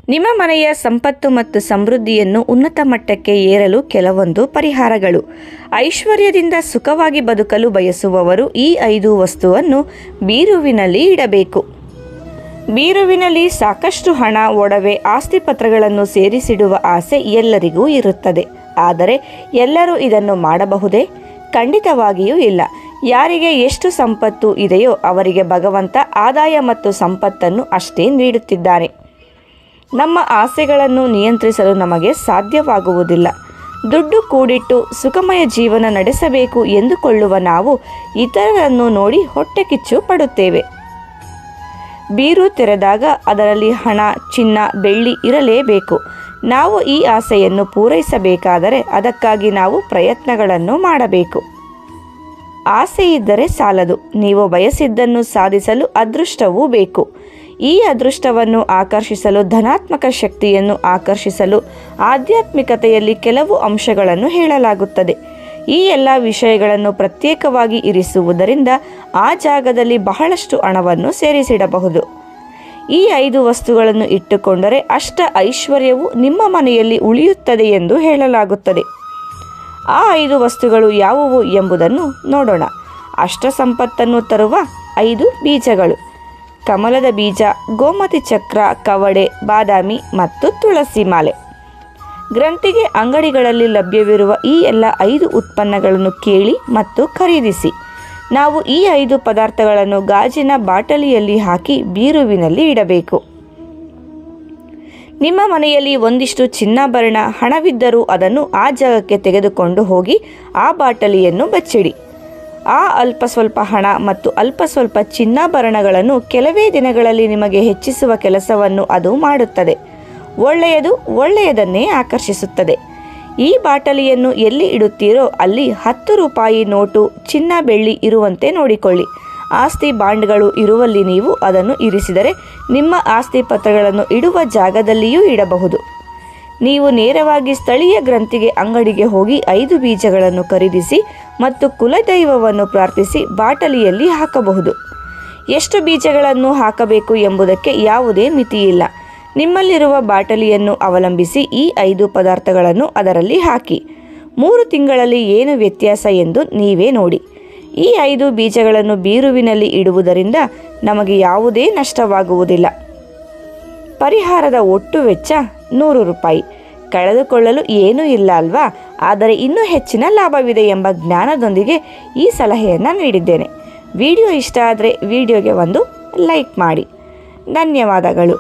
ನಿಮ್ಮ ಮನೆಯ ಸಂಪತ್ತು ಮತ್ತು ಸಮೃದ್ಧಿಯನ್ನು ಉನ್ನತ ಮಟ್ಟಕ್ಕೆ ಏರಲು ಕೆಲವೊಂದು ಪರಿಹಾರಗಳು. ಐಶ್ವರ್ಯದಿಂದ ಸುಖವಾಗಿ ಬದುಕಲು ಬಯಸುವವರು ಈ 5 ವಸ್ತುವನ್ನು ಬೀರುವಿನಲ್ಲಿ ಇಡಬೇಕು. ಬೀರುವಿನಲ್ಲಿ ಸಾಕಷ್ಟು ಹಣ, ಒಡವೆ, ಆಸ್ತಿಪತ್ರಗಳನ್ನು ಸೇರಿಸಿಡುವ ಆಸೆ ಎಲ್ಲರಿಗೂ ಇರುತ್ತದೆ. ಆದರೆ ಎಲ್ಲರೂ ಇದನ್ನು ಮಾಡಬಹುದೇ? ಖಂಡಿತವಾಗಿಯೂ ಇಲ್ಲ. ಯಾರಿಗೆ ಎಷ್ಟು ಸಂಪತ್ತು ಇದೆಯೋ ಅವರಿಗೆ ಭಗವಂತ ಆದಾಯ ಮತ್ತು ಸಂಪತ್ತನ್ನು ಅಷ್ಟೇ ನೀಡುತ್ತಿದ್ದಾನೆ. ನಮ್ಮ ಆಸೆಗಳನ್ನು ನಿಯಂತ್ರಿಸಲು ನಮಗೆ ಸಾಧ್ಯವಾಗುವುದಿಲ್ಲ. ದುಡ್ಡು ಕೂಡಿಟ್ಟು ಸುಖಮಯ ಜೀವನ ನಡೆಸಬೇಕು ಎಂದುಕೊಳ್ಳುವ ನಾವು ಇತರರನ್ನು ನೋಡಿ ಹೊಟ್ಟೆ ಕಿಚ್ಚು ಪಡುತ್ತೇವೆ. ಬೀರು ತೆರೆದಾಗ ಅದರಲ್ಲಿ ಹಣ, ಚಿನ್ನ, ಬೆಳ್ಳಿ ಇರಲೇಬೇಕು. ನಾವು ಈ ಆಸೆಯನ್ನು ಪೂರೈಸಬೇಕಾದರೆ ಅದಕ್ಕಾಗಿ ನಾವು ಪ್ರಯತ್ನಗಳನ್ನು ಮಾಡಬೇಕು. ಆಸೆ ಇದ್ದರೆ ಸಾಲದು. ನೀವು ಬಯಸಿದ್ದನ್ನು ಸಾಧಿಸಲು ಅದೃಷ್ಟವೂ ಬೇಕು. ಈ ಅದೃಷ್ಟವನ್ನು ಆಕರ್ಷಿಸಲು, ಧನಾತ್ಮಕ ಶಕ್ತಿಯನ್ನು ಆಕರ್ಷಿಸಲು ಆಧ್ಯಾತ್ಮಿಕತೆಯಲ್ಲಿ ಕೆಲವು ಅಂಶಗಳನ್ನು ಹೇಳಲಾಗುತ್ತದೆ. ಈ ಎಲ್ಲ ವಿಷಯಗಳನ್ನು ಪ್ರತ್ಯೇಕವಾಗಿ ಇರಿಸುವುದರಿಂದ ಆ ಜಾಗದಲ್ಲಿ ಬಹಳಷ್ಟು ಹಣವನ್ನು ಸೇರಿಸಿಡಬಹುದು. ಈ 5 ವಸ್ತುಗಳನ್ನು ಇಟ್ಟುಕೊಂಡರೆ ಅಷ್ಟ ಐಶ್ವರ್ಯವು ನಿಮ್ಮ ಮನೆಯಲ್ಲಿ ಉಳಿಯುತ್ತದೆ ಎಂದು ಹೇಳಲಾಗುತ್ತದೆ. ಆ 5 ವಸ್ತುಗಳು ಯಾವುವು ಎಂಬುದನ್ನು ನೋಡೋಣ. ಅಷ್ಟ ಸಂಪತ್ತನ್ನು ತರುವ 5 ಬೀಜಗಳು: ಕಮಲದ ಬೀಜ, ಗೋಮತಿ ಚಕ್ರ, ಕವಡೆ, ಬಾದಾಮಿ ಮತ್ತು ತುಳಸಿ ಮಾಲೆ. ಗ್ರಂಥಿಗೆ ಅಂಗಡಿಗಳಲ್ಲಿ ಲಭ್ಯವಿರುವ ಈ ಎಲ್ಲ 5 ಉತ್ಪನ್ನಗಳನ್ನು ಕೇಳಿ ಮತ್ತು ಖರೀದಿಸಿ. ನಾವು ಈ 5 ಪದಾರ್ಥಗಳನ್ನು ಗಾಜಿನ ಬಾಟಲಿಯಲ್ಲಿ ಹಾಕಿ ಬೀರುವಿನಲ್ಲಿ ಇಡಬೇಕು. ನಿಮ್ಮ ಮನೆಯಲ್ಲಿ ಒಂದಿಷ್ಟು ಚಿನ್ನಾಭರಣ, ಹಣವಿದ್ದರೂ ಅದನ್ನು ಆ ಜಾಗಕ್ಕೆ ತೆಗೆದುಕೊಂಡು ಹೋಗಿ ಆ ಬಾಟಲಿಯನ್ನು ಬಚ್ಚಿಡಿ. ಆ ಅಲ್ಪ ಸ್ವಲ್ಪ ಹಣ ಮತ್ತು ಅಲ್ಪ ಸ್ವಲ್ಪ ಚಿನ್ನಾಭರಣಗಳನ್ನು ಕೆಲವೇ ದಿನಗಳಲ್ಲಿ ನಿಮಗೆ ಹೆಚ್ಚಿಸುವ ಕೆಲಸವನ್ನು ಅದು ಮಾಡುತ್ತದೆ. ಒಳ್ಳೆಯದು ಒಳ್ಳೆಯದನ್ನೇ ಆಕರ್ಷಿಸುತ್ತದೆ. ಈ ಬಾಟಲಿಯನ್ನು ಎಲ್ಲಿ ಇಡುತ್ತೀರೋ ಅಲ್ಲಿ 10 ರೂಪಾಯಿ ನೋಟು, ಚಿನ್ನ, ಬೆಳ್ಳಿ ಇರುವಂತೆ ನೋಡಿಕೊಳ್ಳಿ. ಆಸ್ತಿ ಬಾಂಡ್ಗಳು ಇರುವಲ್ಲಿ ನೀವು ಅದನ್ನು ಇರಿಸಿದರೆ ನಿಮ್ಮ ಆಸ್ತಿ ಪತ್ರಗಳನ್ನು ಇಡುವ ಜಾಗದಲ್ಲಿಯೂ ಇಡಬಹುದು. ನೀವು ನೇರವಾಗಿ ಸ್ಥಳೀಯ ಗ್ರಂಥಿಗೆ ಅಂಗಡಿಗೆ ಹೋಗಿ 5 ಬೀಜಗಳನ್ನು ಖರೀದಿಸಿ ಮತ್ತು ಕುಲದೈವವನ್ನು ಪ್ರಾರ್ಥಿಸಿ ಬಾಟಲಿಯಲ್ಲಿ ಹಾಕಬಹುದು. ಎಷ್ಟು ಬೀಜಗಳನ್ನು ಹಾಕಬೇಕು ಎಂಬುದಕ್ಕೆ ಯಾವುದೇ ಮಿತಿಯಿಲ್ಲ. ನಿಮ್ಮಲ್ಲಿರುವ ಬಾಟಲಿಯನ್ನು ಅವಲಂಬಿಸಿ ಈ 5 ಪದಾರ್ಥಗಳನ್ನು ಅದರಲ್ಲಿ ಹಾಕಿ. 3 ತಿಂಗಳಲ್ಲಿ ಏನು ವ್ಯತ್ಯಾಸ ಎಂದು ನೀವೇ ನೋಡಿ. ಈ 5 ಬೀಜಗಳನ್ನು ಬೀರುವಿನಲ್ಲಿ ಇಡುವುದರಿಂದ ನಮಗೆ ಯಾವುದೇ ನಷ್ಟವಾಗುವುದಿಲ್ಲ. ಪರಿಹಾರದ ಒಟ್ಟು ವೆಚ್ಚ 100 ರೂಪಾಯಿ. ಕಳೆದುಕೊಳ್ಳಲು ಏನೂ ಇಲ್ಲ ಅಲ್ವಾ? ಆದರೆ ಇನ್ನೂ ಹೆಚ್ಚಿನ ಲಾಭವಿದೆ ಎಂಬ ಜ್ಞಾನದೊಂದಿಗೆ ಈ ಸಲಹೆಯನ್ನು ನೀಡಿದ್ದೇನೆ. ವಿಡಿಯೋ ಇಷ್ಟ ಆದರೆ ವಿಡಿಯೋಗೆ ಒಂದು ಲೈಕ್ ಮಾಡಿ. ಧನ್ಯವಾದಗಳು.